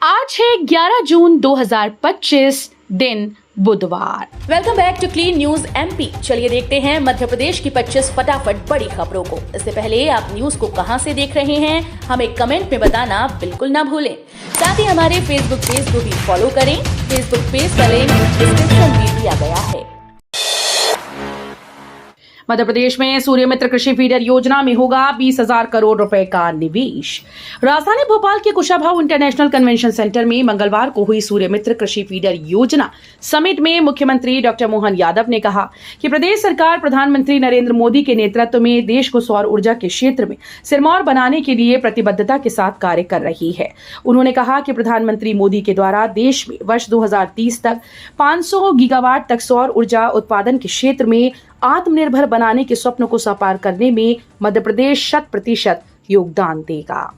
आज है 11 जून 2025 दिन बुधवार। Welcome back to clean news MP. चलिए देखते हैं मध्य प्रदेश की 25 फटाफट बड़ी खबरों को। इससे पहले आप न्यूज को कहां से देख रहे हैं हमें कमेंट में बताना बिल्कुल ना भूलें। साथ ही हमारे फेसबुक पेज को भी फॉलो करें। फेसबुक पेज का लिंक डिस्क्रिप्शन में दिया गया है। मध्य प्रदेश में सूर्यमित्र कृषि फीडर योजना में होगा 20,000 करोड़ रुपए का निवेश। राजधानी भोपाल के कुशाभाऊ इंटरनेशनल कन्वेंशन सेंटर में मंगलवार को हुई सूर्यमित्र कृषि फीडर योजना समिट में मुख्यमंत्री डॉक्टर मोहन यादव ने कहा कि प्रदेश सरकार प्रधानमंत्री नरेंद्र मोदी के नेतृत्व में देश को सौर ऊर्जा के क्षेत्र में सिरमौर बनाने के लिए प्रतिबद्धता के साथ कार्य कर रही है। उन्होंने कहा कि प्रधानमंत्री मोदी के द्वारा देश में वर्ष 2030 तक 500 गीगावाट तक सौर ऊर्जा उत्पादन के क्षेत्र में आत्मनिर्भर बनाने के स्वप्न को साकार करने में मध्य प्रदेश 100% योगदान देगा।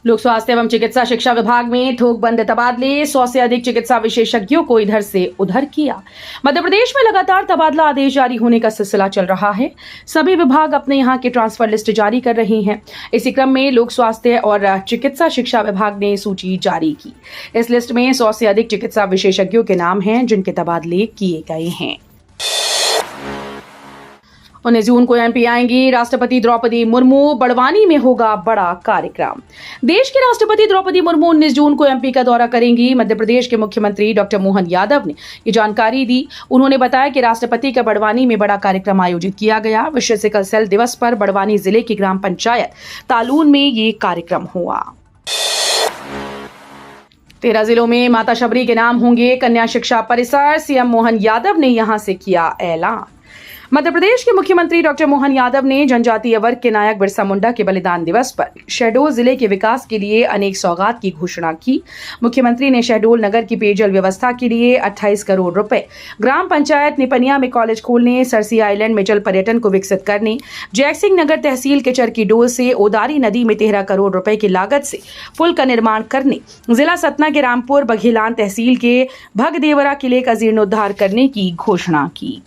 लोक स्वास्थ्य एवं चिकित्सा शिक्षा विभाग में थोक बंद तबादले, 100 से अधिक चिकित्सा विशेषज्ञों को इधर से उधर किया। मध्य प्रदेश में लगातार तबादला आदेश जारी होने का सिलसिला चल रहा है। सभी विभाग अपने यहां की ट्रांसफर लिस्ट जारी कर रहे हैं। इसी क्रम में लोक स्वास्थ्य और चिकित्सा शिक्षा विभाग ने सूची जारी की। इस लिस्ट में 100 से अधिक चिकित्सा विशेषज्ञों के नाम हैं जिनके तबादले किए गए हैं। 19 जून को एमपी आएंगी राष्ट्रपति द्रौपदी मुर्मू। बड़वानी में होगा बड़ा कार्यक्रम। देश की राष्ट्रपति द्रौपदी मुर्मू 19 जून को एमपी का दौरा करेंगी। मध्य प्रदेश के मुख्यमंत्री डॉक्टर मोहन यादव ने ये जानकारी दी। उन्होंने बताया कि राष्ट्रपति का बड़वानी में बड़ा कार्यक्रम आयोजित किया गया। विश्व सिकल सेल दिवस पर बड़वानी जिले की ग्राम पंचायत तालून में ये कार्यक्रम हुआ। 13 जिलों में माता शबरी के नाम होंगे कन्या शिक्षा परिसर। सीएम मोहन यादव ने यहां से किया ऐलान। मध्य प्रदेश के मुख्यमंत्री डॉक्टर मोहन यादव ने जनजातीय वर्ग के नायक बिरसा मुंडा के बलिदान दिवस पर शहडोल जिले के विकास के लिए अनेक सौगात की घोषणा की। मुख्यमंत्री ने शहडोल नगर की पेयजल व्यवस्था के लिए 28 करोड़ रुपए, ग्राम पंचायत निपनिया में कॉलेज खोलने, सरसी आइलैंड में जल पर्यटन को विकसित करने, जयसिंह नगर तहसील के चरकी डोल से ओदारी नदी में 13 करोड़ रुपए की लागत से पुल का निर्माण करने, जिला सतना के रामपुर बघेलान तहसील के भगदेवरा किले का जीर्णोद्धार करने की घोषणा की।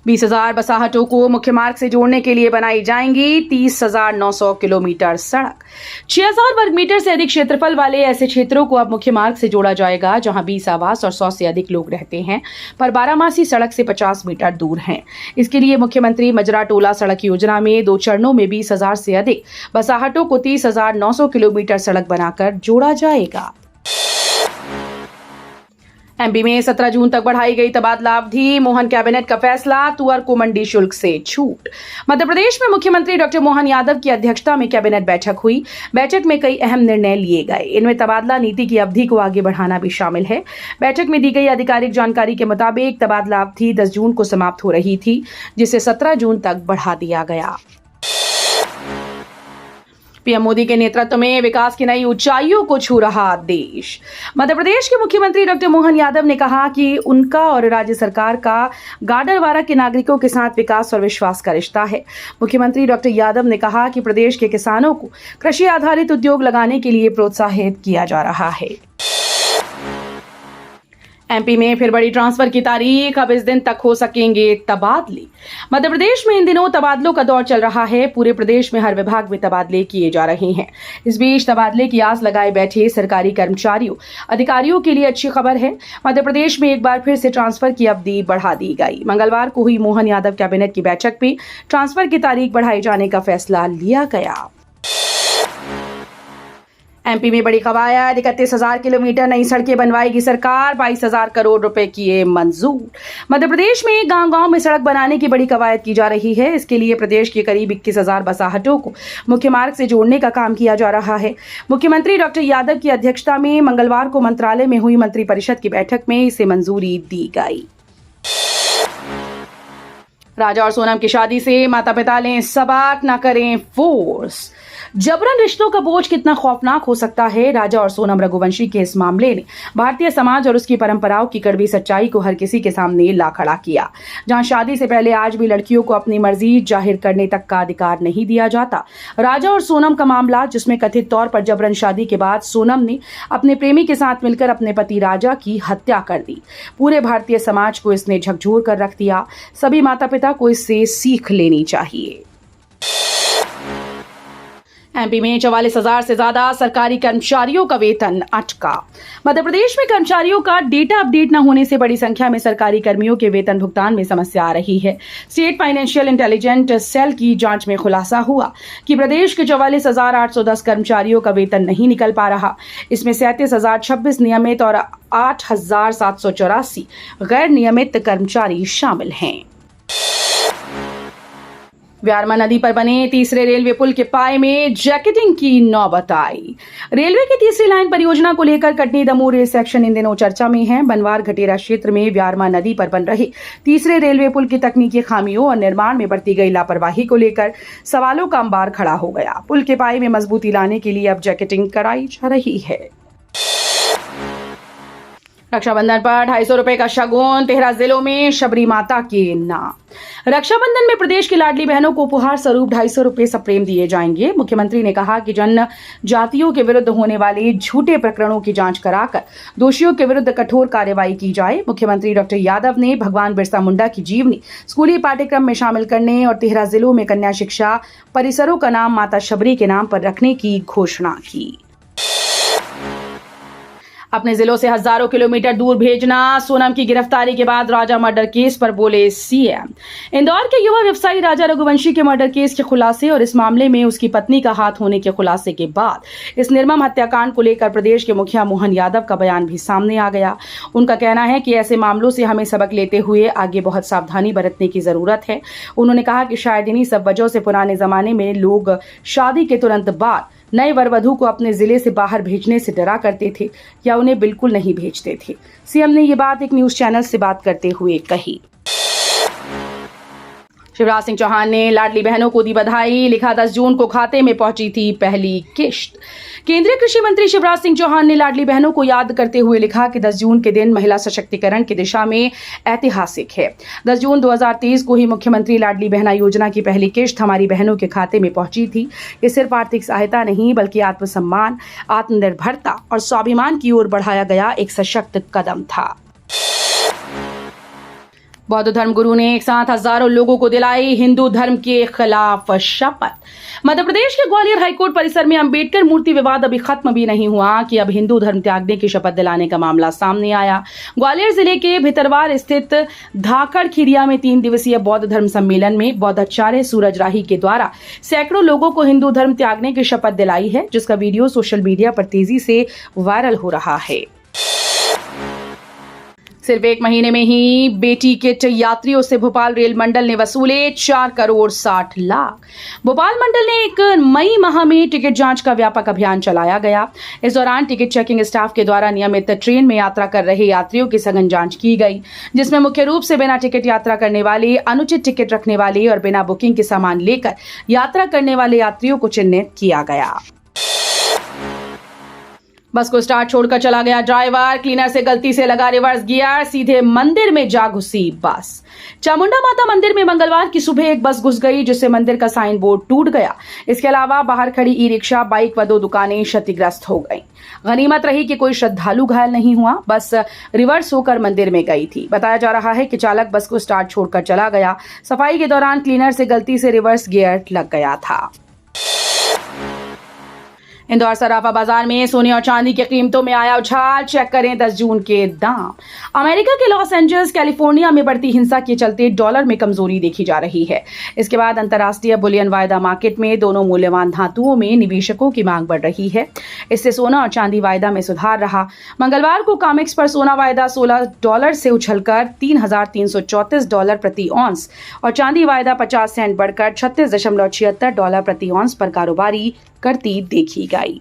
20,000 बसाहटों को मुख्य मार्ग से जोड़ने के लिए बनाई जाएंगी 30,900 किलोमीटर सड़क। 6,000 वर्ग मीटर से अधिक क्षेत्रफल वाले ऐसे क्षेत्रों को अब मुख्य मार्ग से जोड़ा जाएगा जहां 20 आवास और 100 से अधिक लोग रहते हैं, पर बारामासी सड़क से 50 मीटर दूर हैं। इसके लिए मुख्यमंत्री मजरा टोला सड़क योजना में 2 चरणों में 20,000 से अधिक बसाहटों को 30,900 किलोमीटर सड़क बनाकर जोड़ा जाएगा। एमपी में 17 जून तक बढ़ाई गई तबादला अवधि। मोहन कैबिनेट का फैसला, तुअर को मंडी शुल्क से छूट। मध्य प्रदेश में मुख्यमंत्री डॉक्टर मोहन यादव की अध्यक्षता में कैबिनेट बैठक हुई। बैठक में कई अहम निर्णय लिए गए। इनमें तबादला नीति की अवधि को आगे बढ़ाना भी शामिल है। बैठक में दी गई आधिकारिक जानकारी के मुताबिक तबादला अवधि 10 जून को समाप्त हो रही थी, जिसे 17 जून तक बढ़ा दिया गया। पीएम मोदी के नेतृत्व में विकास की नई ऊंचाइयों को छू रहा देश। मध्य प्रदेश के मुख्यमंत्री डॉक्टर मोहन यादव ने कहा कि उनका और राज्य सरकार का गाडरवारा के नागरिकों के साथ विकास और विश्वास का रिश्ता है। मुख्यमंत्री डॉक्टर यादव ने कहा कि प्रदेश के किसानों को कृषि आधारित उद्योग लगाने के लिए प्रोत्साहित किया जा रहा है। एमपी में फिर बड़ी ट्रांसफर की तारीख, अब इस दिन तक हो सकेंगे तबादले। मध्य प्रदेश में इन दिनों तबादलों का दौर चल रहा है। पूरे प्रदेश में हर विभाग में तबादले किए जा रहे हैं। इस बीच तबादले की आस लगाए बैठे सरकारी कर्मचारियों, अधिकारियों के लिए अच्छी खबर है। मध्य प्रदेश में एक बार फिर से ट्रांसफर की अवधि बढ़ा दी गई। मंगलवार को हुई मोहन यादव कैबिनेट की बैठक में ट्रांसफर की तारीख बढ़ाए जाने का फैसला लिया गया। एमपी में बड़ी कवायद, 31,000 किलोमीटर नई सड़कें बनवाएगी सरकार, 22,000 करोड़ रुपए किए मंजूर। मध्य प्रदेश में गांव-गांव में सड़क बनाने की बड़ी कवायद की जा रही है। इसके लिए प्रदेश के करीब 21,000 बसाहटों को मुख्य मार्ग से जोड़ने का काम किया जा रहा है। मुख्यमंत्री डॉक्टर यादव की अध्यक्षता में मंगलवार को मंत्रालय में हुई मंत्रिपरिषद की बैठक में इसे मंजूरी दी गई। राजा और सोनम की शादी से माता पिता लें सबक, न करें फोर्स। जबरन रिश्तों का बोझ कितना खौफनाक हो सकता है। राजा और सोनम रघुवंशी के इस मामले ने भारतीय समाज और उसकी परंपराओं की कड़वी सच्चाई को हर किसी के सामने ला खड़ा किया। जहां शादी से पहले आज भी लड़कियों को अपनी मर्जी जाहिर करने तक का अधिकार नहीं दिया जाता। राजा और सोनम का मामला, जिसमें कथित तौर पर जबरन शादी के बाद सोनम ने अपने प्रेमी के साथ मिलकर अपने पति राजा की हत्या कर दी, पूरे भारतीय समाज को इसने झकझोर कर रख दिया। सभी माता पिता को इससे सीख लेनी चाहिए। एमपी में 44,000 से ज्यादा सरकारी कर्मचारियों का वेतन अटका। मध्य प्रदेश में कर्मचारियों का डेटा अपडेट न होने से बड़ी संख्या में सरकारी कर्मियों के वेतन भुगतान में समस्या आ रही है। स्टेट फाइनेंशियल इंटेलिजेंस सेल की जांच में खुलासा हुआ कि प्रदेश के 44,810 कर्मचारियों का वेतन नहीं निकल पा रहा। इसमें 37,026 नियमित और 8,784 गैर नियमित कर्मचारी शामिल हैं। व्यारमा नदी पर बने तीसरे रेलवे पुल के पाए में जैकेटिंग की नौबत आई। रेलवे की तीसरी लाइन परियोजना को लेकर Katni Damoh rail section in दिनों चर्चा में है। बनवार घटेरा क्षेत्र में व्यारमा नदी पर बन रहे तीसरे रेलवे पुल की तकनीकी खामियों और निर्माण में बरती गई लापरवाही को लेकर सवालों का अंबार खड़ा हो गया। पुल के पाए में मजबूती लाने के लिए अब जैकेटिंग कराई जा रही है। रक्षाबंधन पर 250 रुपए का शगुन, 13 जिलों में शबरी माता के नाम। रक्षाबंधन में प्रदेश की लाडली बहनों को उपहार स्वरूप 250 रुपए सप्रेम दिए जाएंगे। मुख्यमंत्री ने कहा कि जनजातियों के विरुद्ध होने वाले झूठे प्रकरणों की जांच कराकर दोषियों के विरुद्ध कठोर कार्रवाई की जाए। मुख्यमंत्री डॉक्टर यादव ने भगवान बिरसा मुंडा की जीवनी स्कूली पाठ्यक्रम में शामिल करने और 13 जिलों में कन्या शिक्षा परिसरों का नाम माता शबरी के नाम पर रखने की घोषणा की। अपने जिलों से हजारों किलोमीटर दूर भेजना, सोनम की गिरफ्तारी के बाद राजा मर्डर केस पर बोले सीएम। इंदौर के युवा व्यवसायी राजा रघुवंशी के मर्डर केस के खुलासे और इस मामले में उसकी पत्नी का हाथ होने के खुलासे के बाद इस निर्मम हत्याकांड को लेकर प्रदेश के मुखिया मोहन यादव का बयान भी सामने आ गया। उनका कहना है कि ऐसे मामलों से हमें सबक लेते हुए आगे बहुत सावधानी बरतने की जरूरत है। उन्होंने कहा कि शायद इन्हीं सब वजहों से पुराने जमाने में लोग शादी के तुरंत बाद नए वर वधू को अपने जिले से बाहर भेजने से डरा करते थे या उन्हें बिल्कुल नहीं भेजते थे। सीएम ने ये बात एक न्यूज चैनल से बात करते हुए कही। शिवराज सिंह चौहान ने लाडली बहनों को दी बधाई, लिखा 10 जून को खाते में पहुंची थी पहली किश्त। केंद्रीय कृषि मंत्री शिवराज सिंह चौहान ने लाडली बहनों को याद करते हुए लिखा कि 10 जून के दिन महिला सशक्तिकरण की दिशा में ऐतिहासिक है। 10 जून 2023 को ही मुख्यमंत्री लाडली बहना योजना की पहली किश्त हमारी बहनों के खाते में पहुंची थी। ये सिर्फ आर्थिक सहायता नहीं बल्कि आत्मसम्मान, आत्मनिर्भरता और स्वाभिमान की ओर बढ़ाया गया एक सशक्त कदम था। बौद्ध धर्म गुरु ने एक साथ हजारों लोगों को दिलाई हिंदू धर्म के खिलाफ शपथ। मध्य प्रदेश के ग्वालियर हाईकोर्ट परिसर में अंबेडकर मूर्ति विवाद अभी खत्म भी नहीं हुआ कि अब हिंदू धर्म त्यागने की शपथ दिलाने का मामला सामने आया। ग्वालियर जिले के भितरवार स्थित धाकड़ खीरिया में 3 दिवसीय बौद्ध धर्म सम्मेलन में बौद्धाचार्य सूरज राही के द्वारा सैकड़ों लोगों को हिंदू धर्म त्यागने की शपथ दिलाई है, जिसका वीडियो सोशल मीडिया पर तेजी से वायरल हो रहा है। सिर्फ 1 महीने में ही बेटी किट यात्रियों से भोपाल रेल मंडल ने वसूले 4 करोड़ 60 लाख। भोपाल मंडल ने 1 मई माह में टिकट जांच का व्यापक अभियान चलाया गया। इस दौरान टिकट चेकिंग स्टाफ के द्वारा नियमित ट्रेन में यात्रा कर रहे यात्रियों की सघन जांच की गई, जिसमें मुख्य रूप से बिना टिकट यात्रा करने वाले, अनुचित टिकट रखने वाले और बिना बुकिंग के सामान लेकर यात्रा करने वाले यात्रियों को चिन्हित किया गया। बस को स्टार्ट छोड़कर चला गया ड्राइवर, क्लीनर से गलती से लगा रिवर्स गियर, सीधे मंदिर में जा घुसी बस। चामुंडा माता मंदिर में मंगलवार की सुबह एक बस घुस गई, जिससे मंदिर का साइन बोर्ड टूट गया। इसके अलावा बाहर खड़ी ई रिक्शा, बाइक व 2 दुकानें क्षतिग्रस्त हो गईं। गनीमत रही कि कोई श्रद्धालु घायल नहीं हुआ। बस रिवर्स होकर मंदिर में गई थी। बताया जा रहा है कि चालक बस को स्टार्ट छोड़कर चला गया। सफाई के दौरान क्लीनर से गलती से रिवर्स गियर लग गया था। इंदौर सराफा बाजार में सोने और चांदी की कीमतों में आया उछाल, चेक करें 10 जून के दाम। अमेरिका के लॉस एंजल्स कैलिफोर्निया में बढ़ती हिंसा के चलते डॉलर में कमजोरी देखी जा रही है। इसके बाद अंतर्राष्ट्रीय बुलियन वायदा मार्केट में दोनों मूल्यवान धातुओं में निवेशकों की मांग बढ़ रही है। इससे सोना और चांदी वायदा में सुधार रहा। मंगलवार को कॉमेक्स पर सोना वायदा $16 से उछलकर $3,334 प्रति ऑन्स और चांदी वायदा 50 सेंट बढ़कर $36.76 प्रति ऑन्स पर कारोबारी करती देखी गई।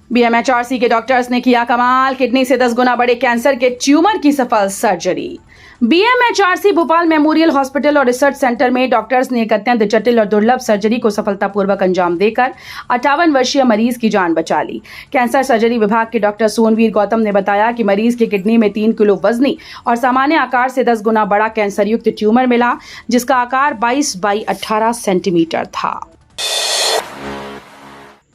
बीएमएचआरसी के डॉक्टर्स ने किया कमाल, किडनी से 10 गुना बड़े कैंसर के ट्यूमर की सफल surgery. BMHRC Bhopal memorial hospital और रिसर्च सेंटर में डॉक्टर्स ने एक अत्यंत जटिल और दुर्लभ सर्जरी को सफलतापूर्वक अंजाम देकर 58 वर्षीय मरीज की जान बचा ली। कैंसर सर्जरी विभाग के डॉक्टर सोनवीर गौतम ने बताया कि मरीज की किडनी में 3 किलो वजनी और सामान्य आकार से 10 गुना बड़ा कैंसर युक्त ट्यूमर मिला, जिसका आकार 22 बाई 18 सेंटीमीटर था।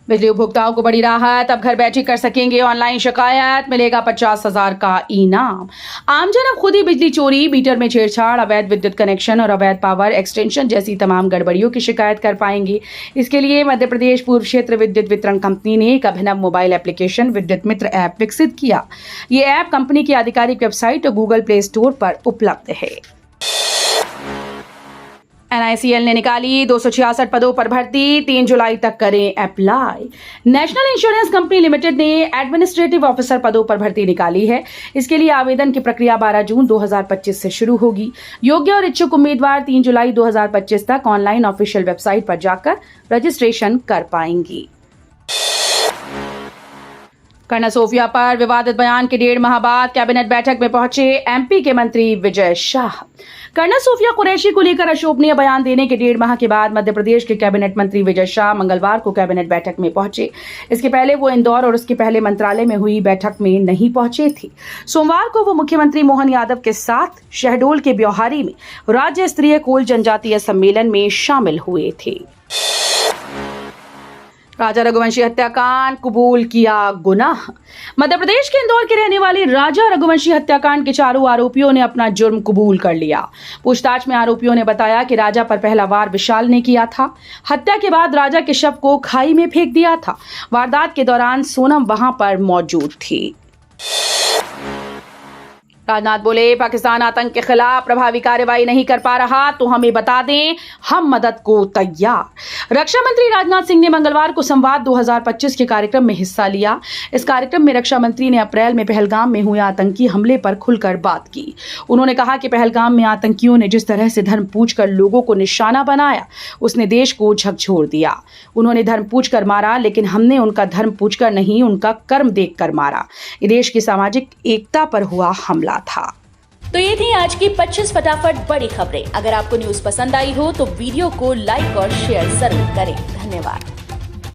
बिजली उपभोक्ताओं को बड़ी राहत, अब घर बैठे कर सकेंगे ऑनलाइन शिकायत, मिलेगा 50,000 का इनाम। आमजन अब खुद ही बिजली चोरी, मीटर में छेड़छाड़, अवैध विद्युत कनेक्शन और अवैध पावर एक्सटेंशन जैसी तमाम गड़बड़ियों की शिकायत कर पाएंगे। इसके लिए मध्य प्रदेश पूर्व क्षेत्र विद्युत वितरण कंपनी ने एक अभिनव मोबाइल एप्लीकेशन विद्युत मित्र ऐप विकसित किया। ये ऐप कंपनी की आधिकारिक वेबसाइट और गूगल प्ले स्टोर पर उपलब्ध है। NICL ने निकाली 266 पदों पर भर्ती, 3 जुलाई तक करें apply. National insurance company limited ने एडमिनिस्ट्रेटिव ऑफिसर पदों पर भर्ती निकाली है। इसके लिए आवेदन की प्रक्रिया 12 जून 2025 से शुरू होगी। योग्य और इच्छुक उम्मीदवार 3 जुलाई 2025 तक ऑनलाइन ऑफिशियल वेबसाइट पर जाकर रजिस्ट्रेशन कर पाएंगी। कर्नल सोफिया पर विवादित बयान के 1.5 माह बाद कैबिनेट बैठक में पहुंचे MP के मंत्री विजय शाह। कर्नल सोफिया कुरैशी को लेकर अशोभनीय बयान देने के 1.5 माह के बाद मध्य प्रदेश के कैबिनेट मंत्री विजय शाह मंगलवार को कैबिनेट बैठक में पहुंचे। इसके पहले वो इंदौर और उसके पहले मंत्रालय में हुई बैठक में नहीं पहुंचे थे। सोमवार को वो मुख्यमंत्री मोहन यादव के साथ शहडोल के ब्योहारी में राज्य स्तरीय कोल जनजातीय सम्मेलन में शामिल हुए थे। राजा रघुवंशी हत्याकांड, कबूल किया गुनाह। मध्य प्रदेश के इंदौर के रहने वाले राजा रघुवंशी हत्याकांड के 4 आरोपियों ने अपना जुर्म कबूल कर लिया। पूछताछ में आरोपियों ने बताया कि राजा पर पहला वार विशाल ने किया था। हत्या के बाद राजा के शव को खाई में फेंक दिया था। वारदात के दौरान सोनम वहां पर मौजूद थी। राजनाथ बोले, पाकिस्तान आतंक के खिलाफ प्रभावी कार्रवाई नहीं कर पा रहा तो हमें बता दें, हम मदद को तैयार। रक्षा मंत्री राजनाथ सिंह ने मंगलवार को संवाद 2025 के कार्यक्रम में हिस्सा लिया। इस कार्यक्रम में रक्षा मंत्री ने अप्रैल में पहलगाम में हुए आतंकी हमले पर खुलकर बात की। उन्होंने कहा कि पहलगाम में आतंकियों ने जिस तरह से धर्म पूछकर लोगों को निशाना बनाया, उसने देश को झकझोर दिया। उन्होंने धर्म पूछकर मारा, लेकिन हमने उनका धर्म पूछकर नहीं, उनका कर्म देखकर मारा। ये देश की सामाजिक एकता पर हुआ हमला था। तो ये थी आज की 25 फटाफट बड़ी खबरें। अगर आपको न्यूज पसंद आई हो तो वीडियो को लाइक और शेयर जरूर करें। धन्यवाद।